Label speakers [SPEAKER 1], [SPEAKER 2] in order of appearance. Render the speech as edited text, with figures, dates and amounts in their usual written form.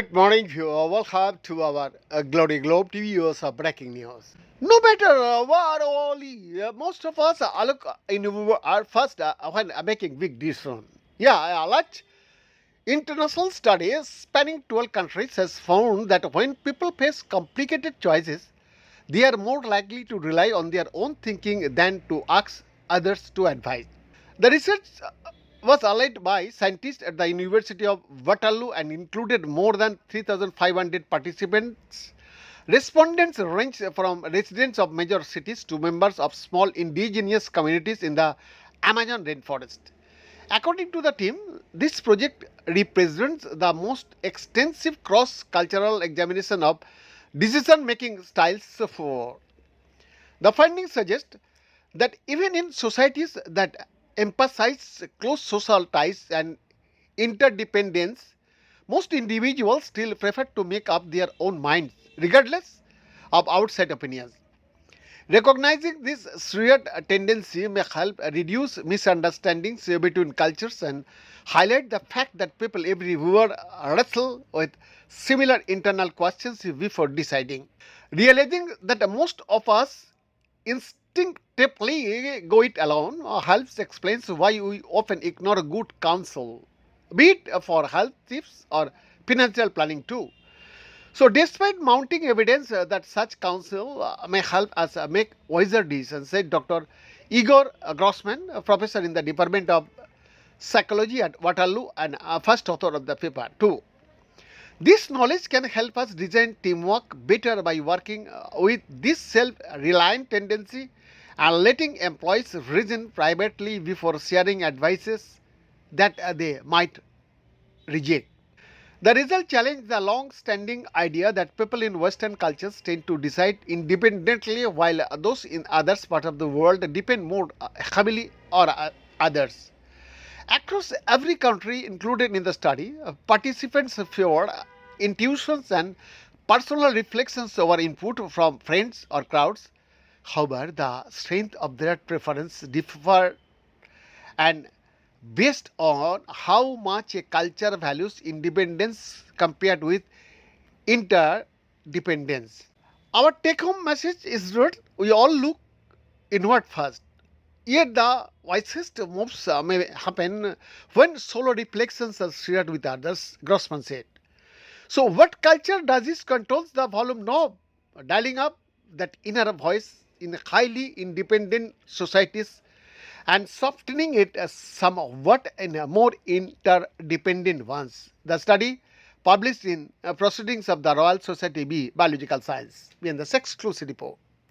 [SPEAKER 1] Good morning, viewer. Welcome to our Glory Globe TV viewers of breaking news. No matter what, only most of us look in our first when making big decision. Yeah, a lot. International studies spanning 12 countries has found that when people face complicated choices, they are more likely to rely on their own thinking than to ask others to advise. The research was led by scientists at the University of Waterloo and included more than 3,500 participants. Respondents ranged from residents of major cities to members of small indigenous communities in the Amazon rainforest. According to the team, this project represents the most extensive cross cultural examination of decision making styles for. The findings suggest that even in societies that emphasize close social ties and interdependence, most individuals still prefer to make up their own minds, regardless of outside opinions. Recognizing this shared tendency may help reduce misunderstandings between cultures and highlight the fact that people everywhere wrestle with similar internal questions before deciding. Realizing that most of us instinctively go it alone helps explains why we often ignore good counsel, be it for health tips or financial planning too. So, despite mounting evidence that such counsel may help us make wiser decisions, said Dr. Igor Grossman, a professor in the Department of Psychology at Waterloo and first author of the paper too. This knowledge can help us design teamwork better by working with this self-reliant tendency and letting employees reason privately before sharing advices that they might reject. The result challenged the long-standing idea that people in Western cultures tend to decide independently while those in other parts of the world depend more heavily on others. Across every country included in the study, participants shared intuitions and personal reflections over input from friends or crowds. However, the strength of their preference differed and based on how much a culture values independence compared with interdependence. Our take home message is that we all look inward first. Yet the wisest moves may happen when solo reflections are shared with others, Grossman said. So, what culture does is controls the volume knob, dialing up that inner voice in highly independent societies and softening it as somewhat in a more interdependent ones. The study published in Proceedings of the Royal Society B Biological Science in the exclusive report.